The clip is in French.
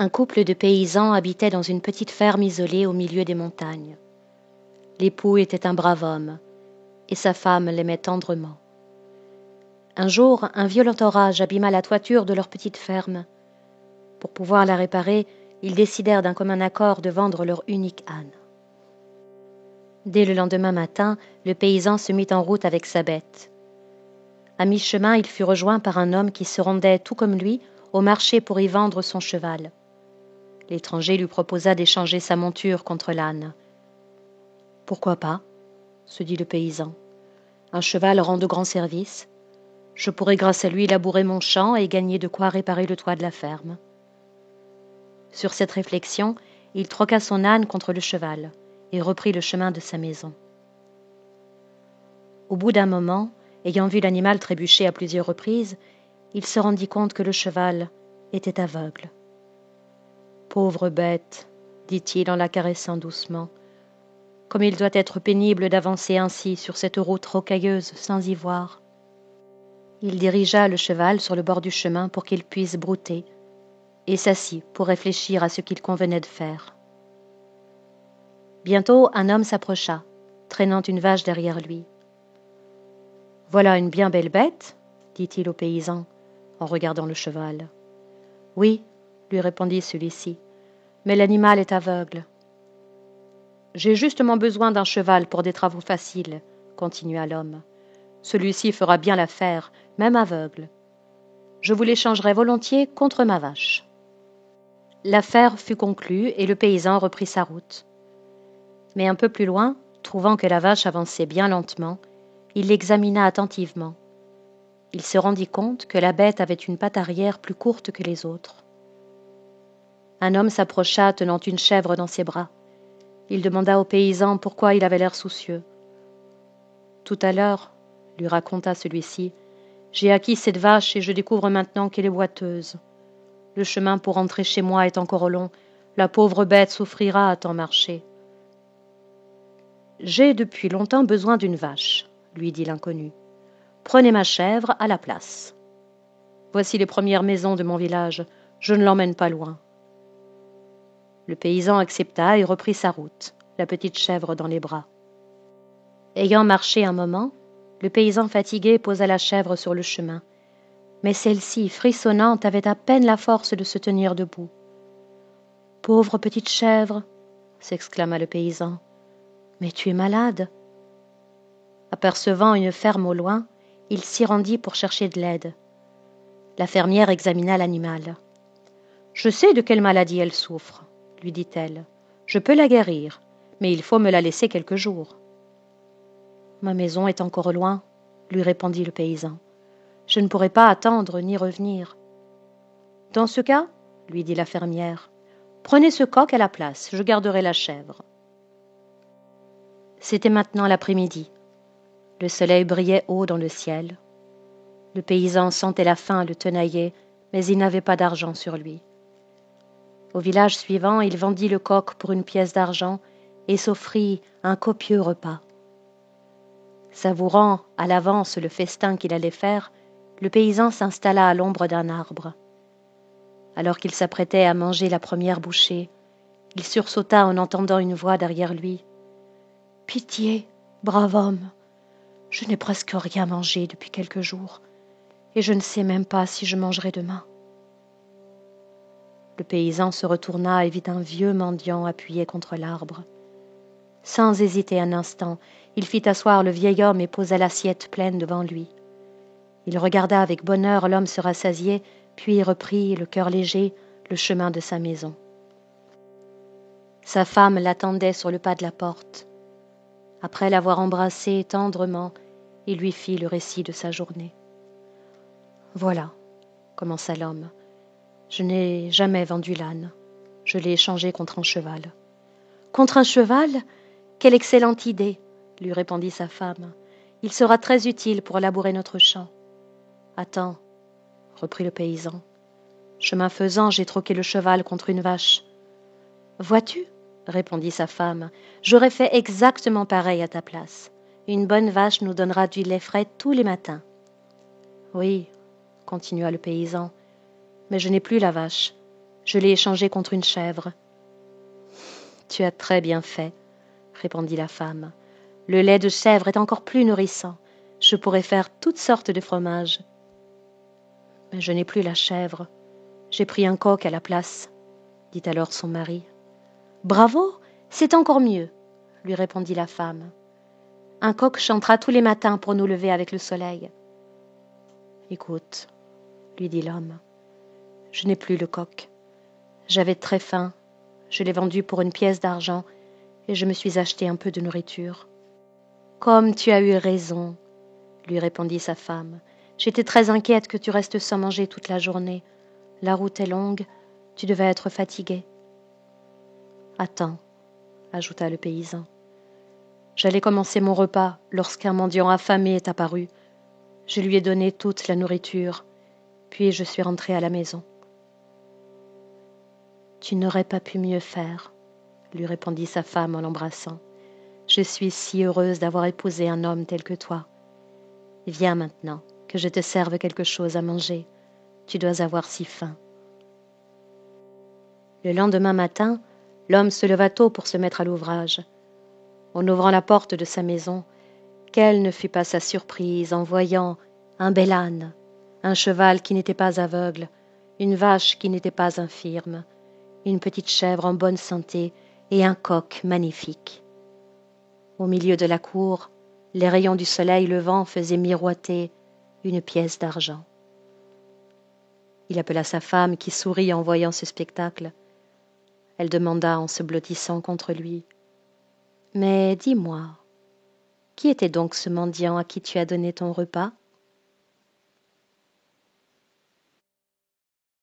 Un couple de paysans habitait dans une petite ferme isolée au milieu des montagnes. L'époux était un brave homme, et sa femme l'aimait tendrement. Un jour, un violent orage abîma la toiture de leur petite ferme. Pour pouvoir la réparer, ils décidèrent d'un commun accord de vendre leur unique âne. Dès le lendemain matin, le paysan se mit en route avec sa bête. À mi-chemin, il fut rejoint par un homme qui se rendait, tout comme lui, au marché pour y vendre son cheval. L'étranger lui proposa d'échanger sa monture contre l'âne. « Pourquoi pas ?» se dit le paysan. « Un cheval rend de grands services. Je pourrais grâce à lui labourer mon champ et gagner de quoi réparer le toit de la ferme. » Sur cette réflexion, il troqua son âne contre le cheval et reprit le chemin de sa maison. Au bout d'un moment, ayant vu l'animal trébucher à plusieurs reprises, il se rendit compte que le cheval était aveugle. « Pauvre bête, dit-il en la caressant doucement, comme il doit être pénible d'avancer ainsi sur cette route rocailleuse sans y voir. » Il dirigea le cheval sur le bord du chemin pour qu'il puisse brouter, et s'assit pour réfléchir à ce qu'il convenait de faire. Bientôt, un homme s'approcha, traînant une vache derrière lui. « Voilà une bien belle bête, dit-il au paysan, en regardant le cheval. « Oui, lui répondit celui-ci, mais l'animal est aveugle. »« J'ai justement besoin d'un cheval pour des travaux faciles, continua l'homme. Celui-ci fera bien l'affaire, même aveugle. Je vous l'échangerai volontiers contre ma vache. » L'affaire fut conclue et le paysan reprit sa route. Mais un peu plus loin, trouvant que la vache avançait bien lentement, il l'examina attentivement. Il se rendit compte que la bête avait une patte arrière plus courte que les autres. Un homme s'approcha tenant une chèvre dans ses bras. Il demanda au paysan pourquoi il avait l'air soucieux. « Tout à l'heure, lui raconta celui-ci, j'ai acquis cette vache et je découvre maintenant qu'elle est boiteuse. Le chemin pour rentrer chez moi est encore long. La pauvre bête souffrira à tant marcher. »« J'ai depuis longtemps besoin d'une vache, lui dit l'inconnu. Prenez ma chèvre à la place. Voici les premières maisons de mon village. Je ne l'emmène pas loin. » Le paysan accepta et reprit sa route, la petite chèvre dans les bras. Ayant marché un moment, le paysan fatigué posa la chèvre sur le chemin, mais celle-ci, frissonnante, avait à peine la force de se tenir debout. « Pauvre petite chèvre !» s'exclama le paysan. « Mais tu es malade !» Apercevant une ferme au loin, il s'y rendit pour chercher de l'aide. La fermière examina l'animal. « Je sais de quelle maladie elle souffre, » lui dit-elle. « Je peux la guérir, mais il faut me la laisser quelques jours. »« Ma maison est encore loin, » lui répondit le paysan. « Je ne pourrai pas attendre ni revenir. »« Dans ce cas, » lui dit la fermière, « prenez ce coq à la place, je garderai la chèvre. » C'était maintenant l'après-midi. Le soleil brillait haut dans le ciel. Le paysan sentait la faim le tenailler, mais il n'avait pas d'argent sur lui. Au village suivant, il vendit le coq pour une pièce d'argent et s'offrit un copieux repas. Savourant à l'avance le festin qu'il allait faire, le paysan s'installa à l'ombre d'un arbre. Alors qu'il s'apprêtait à manger la première bouchée, il sursauta en entendant une voix derrière lui. « Pitié, brave homme, je n'ai presque rien mangé depuis quelques jours, et je ne sais même pas si je mangerai demain. » Le paysan se retourna et vit un vieux mendiant appuyé contre l'arbre. Sans hésiter un instant, il fit asseoir le vieil homme et posa l'assiette pleine devant lui. Il regarda avec bonheur l'homme se rassasier, puis reprit, le cœur léger, le chemin de sa maison. Sa femme l'attendait sur le pas de la porte. Après l'avoir embrassé tendrement, il lui fit le récit de sa journée. « Voilà, » commença l'homme. « Je n'ai jamais vendu l'âne. Je l'ai échangé contre un cheval. »« Contre un cheval ? Quelle excellente idée !» lui répondit sa femme. « Il sera très utile pour labourer notre champ. »« Attends, » reprit le paysan. « Chemin faisant, j'ai troqué le cheval contre une vache. »« Vois-tu » répondit sa femme, « j'aurais fait exactement pareil à ta place. Une bonne vache nous donnera du lait frais tous les matins. »« Oui, » continua le paysan, « mais je n'ai plus la vache. Je l'ai échangé contre une chèvre. »« Tu as très bien fait, » répondit la femme. « Le lait de chèvre est encore plus nourrissant. Je pourrais faire toutes sortes de fromages. »« Mais je n'ai plus la chèvre. J'ai pris un coq à la place, » dit alors son mari. « Bravo, c'est encore mieux, » lui répondit la femme. « Un coq chantera tous les matins pour nous lever avec le soleil. »« Écoute, » lui dit l'homme, « je n'ai plus le coq. J'avais très faim, je l'ai vendu pour une pièce d'argent et je me suis acheté un peu de nourriture. »« Comme tu as eu raison, » lui répondit sa femme. « J'étais très inquiète que tu restes sans manger toute la journée. La route est longue, tu devais être fatigué. »« Attends, » ajouta le paysan. « J'allais commencer mon repas lorsqu'un mendiant affamé est apparu. Je lui ai donné toute la nourriture, puis je suis rentrée à la maison. »« Tu n'aurais pas pu mieux faire, » lui répondit sa femme en l'embrassant. « Je suis si heureuse d'avoir épousé un homme tel que toi. Viens maintenant, que je te serve quelque chose à manger. Tu dois avoir si faim. » Le lendemain matin, l'homme se leva tôt pour se mettre à l'ouvrage. En ouvrant la porte de sa maison, quelle ne fut pas sa surprise en voyant un bel âne, un cheval qui n'était pas aveugle, une vache qui n'était pas infirme, une petite chèvre en bonne santé et un coq magnifique. Au milieu de la cour, les rayons du soleil levant faisaient miroiter une pièce d'argent. Il appela sa femme qui sourit en voyant ce spectacle. Elle demanda en se blottissant contre lui: « Mais dis-moi, qui était donc ce mendiant à qui tu as donné ton repas ? »